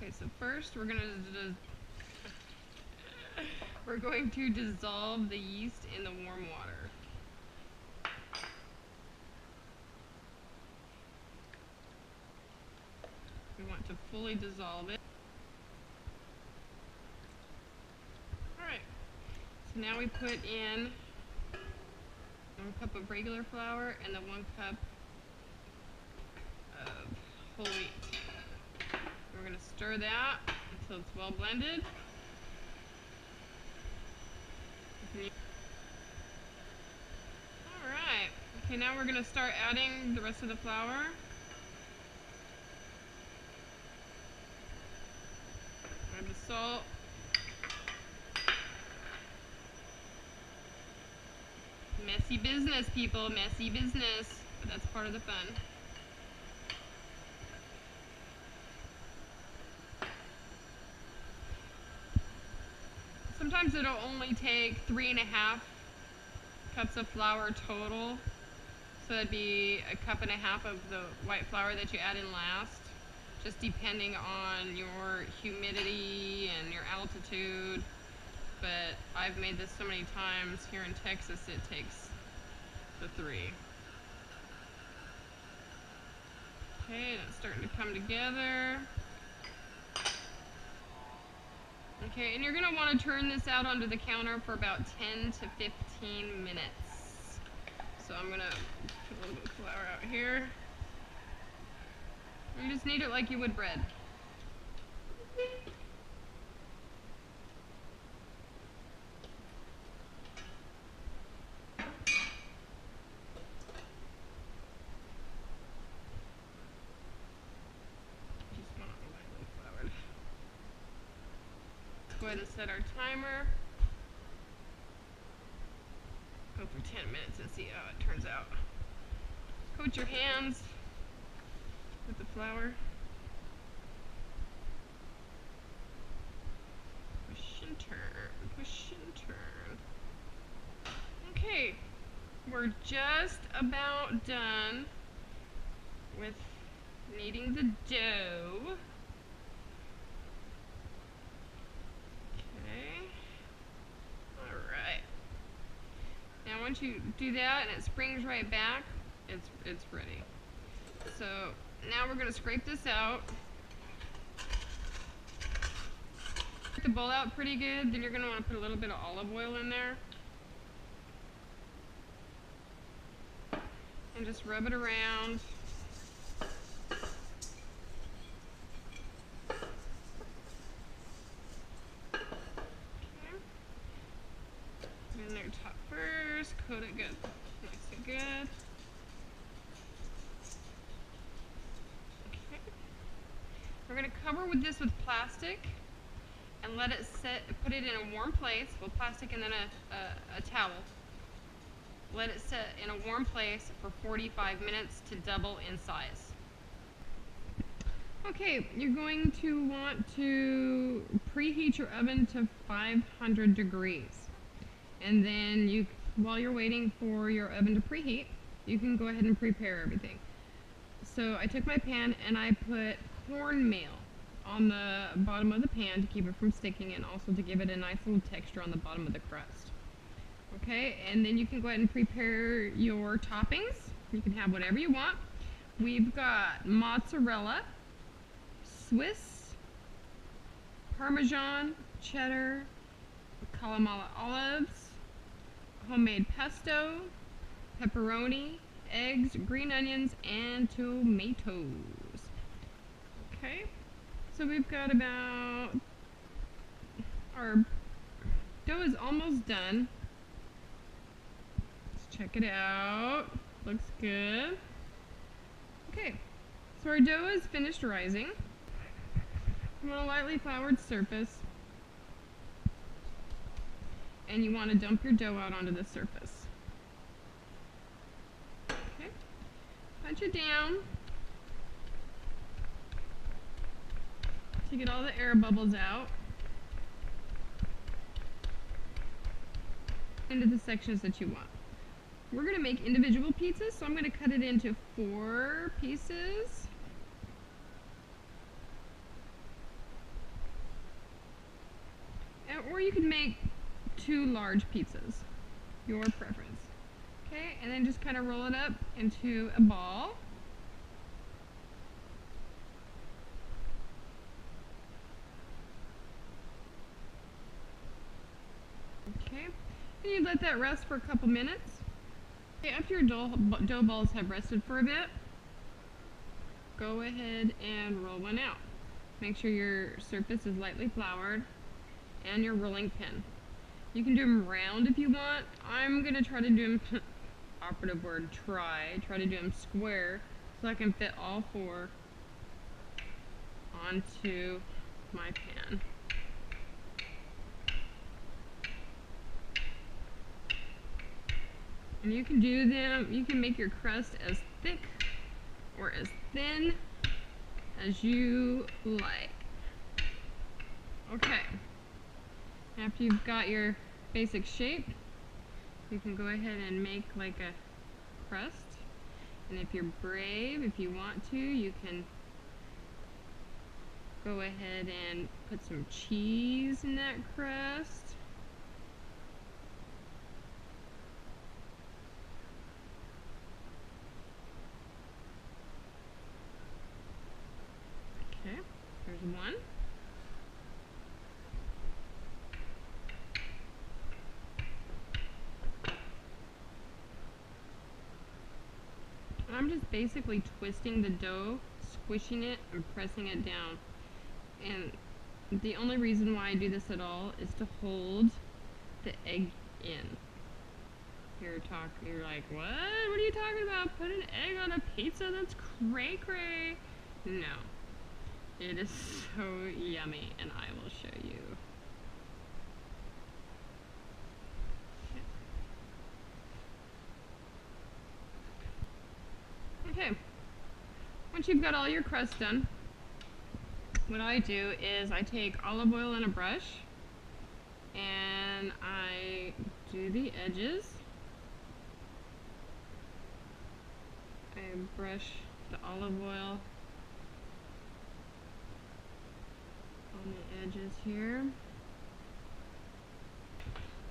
Okay, so first we're going to dissolve the yeast in the warm water. We want to fully dissolve it. Alright, so now we put in 1 cup of regular flour and then 1 cup of whole wheat. We're going to stir that until it's well blended. Alright, okay, now we're going to start adding the rest of the flour. Add the salt. Messy business, people, messy business, but that's part of the fun. Sometimes it'll only take 3.5 cups of flour total. So that'd be 1.5 cups of the white flour that you add in last, just depending on your humidity and your altitude. But I've made this so many times here in Texas, it takes the 3. Okay, that's starting to come together. Okay, and you're going to want to turn this out onto the counter for about 10 to 15 minutes. So I'm going to put a little bit of flour out here. You just knead it like you would bread. Just want it lightly floured. Let's go ahead and set our timer. Go for 10 minutes and see how it turns out. Coat your hands with the flour. Push and turn, push and turn. Okay, we're just about done with kneading the dough. Okay, alright. Now once you do that and it springs right back, it's ready. So now we're going to scrape this out. Get the bowl out pretty good, then you're going to want to put a little bit of olive oil in there. And just rub it around. Okay. Put in there top first, coat it good, nice and good. Okay. We're going to cover this with plastic and let it set, put it in a warm place, with plastic and then a towel. Let it sit in a warm place for 45 minutes to double in size. Okay, you're going to want to preheat your oven to 500 degrees. And then while you're waiting for your oven to preheat, you can go ahead and prepare everything. So I took my pan and I put cornmeal on the bottom of the pan to keep it from sticking and also to give it a nice little texture on the bottom of the crust. Okay, and then you can go ahead and prepare your toppings. You can have whatever you want. We've got mozzarella, Swiss, Parmesan, cheddar, Kalamata olives, homemade pesto, pepperoni, eggs, green onions, and tomatoes. Okay, so we've got our dough is almost done. Check it out. Looks good. Okay, so our dough is finished rising. You want a lightly floured surface. And you want to dump your dough out onto the surface. Okay, punch it down to get all the air bubbles out into the sections that you want. We're going to make individual pizzas, so I'm going to cut it into 4 pieces. or you could make 2 large pizzas, your preference. Okay, and then just kind of roll it up into a ball. Okay, and you let that rest for a couple minutes. Okay, after your dough balls have rested for a bit, go ahead and roll one out. Make sure your surface is lightly floured and your rolling pin. You can do them round if you want. I'm going to try to do them, operative word, try to do them square so I can fit all 4 onto my pan. And you can do them, you can make your crust as thick or as thin as you like. Okay, after you've got your basic shape, you can go ahead and make like a crust. And if you're brave, if you want to, you can go ahead and put some cheese in that crust. Okay, there's one. I'm just basically twisting the dough, squishing it, and pressing it down. And the only reason why I do this at all is to hold the egg in. You're like, what? What are you talking about? Put an egg on a pizza? That's cray-cray. No. It is so yummy, and I will show you. Okay, once you've got all your crust done, what I do is I take olive oil and a brush, and I do the edges. I brush the olive oil on the edges here.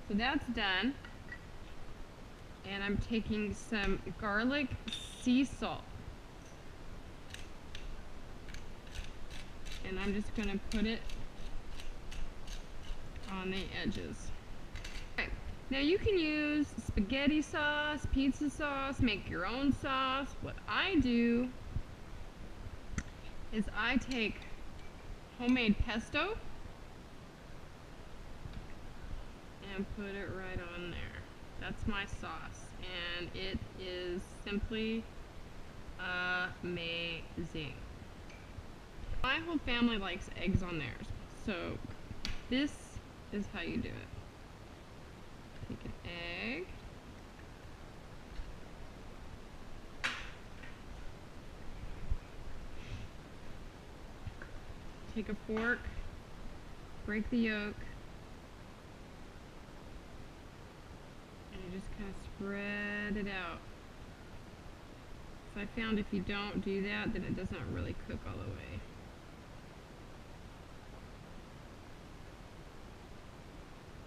So that's done. And I'm taking some garlic sea salt. And I'm just going to put it on the edges. Okay. Now you can use spaghetti sauce, pizza sauce, make your own sauce. What I do is I take homemade pesto and put it right on there. That's my sauce, and it is simply amazing. My whole family likes eggs on theirs, so this is how you do it. Take an egg, take a fork, break the yolk, and you just kind of spread it out. So I found if you don't do that, then it doesn't really cook all the way.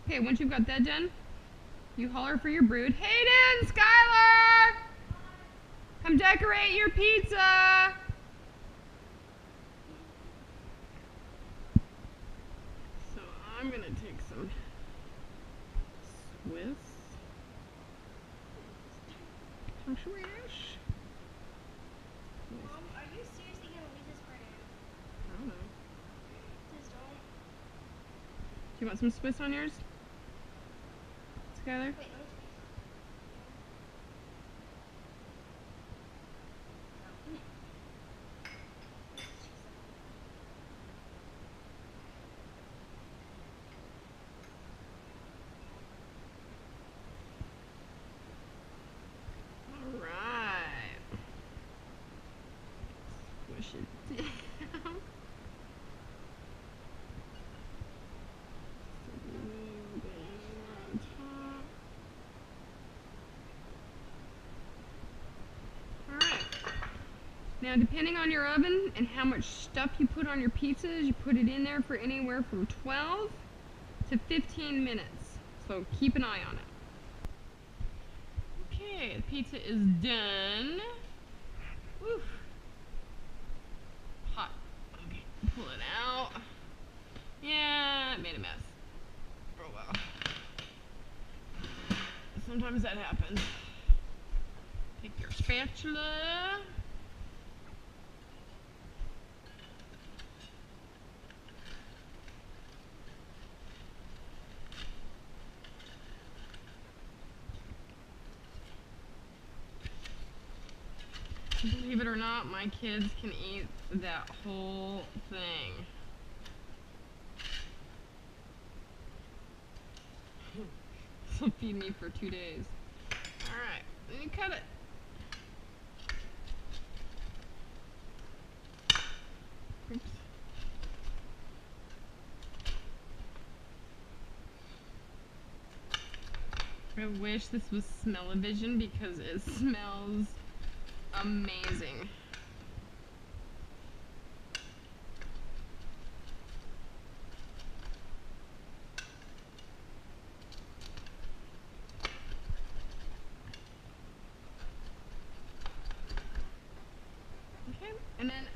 Okay, once you've got that done, you holler for your brood. Hayden, Skylar! Come decorate your pizza! So I'm gonna take some Swiss. Some Swiss. Mom, are you seriously gonna leave this part in? I don't know. Please don't. Do you want some Swiss on yours? Skylar? Wait, let me Alright. Squish it down. On top. Alright. Now, depending on your oven and how much stuff you put on your pizzas, you put it in there for anywhere from 12 to 15 minutes. So keep an eye on it. Okay, the pizza is done. Woof. Hot. Okay, pull it out. Yeah, it made a mess. Oh well. Sometimes that happens. Take your spatula. Believe it or not, my kids can eat that whole thing. They'll feed me for 2 days. Alright, then you cut it. Oops. I wish this was smell-o-vision because it smells amazing. Okay, and then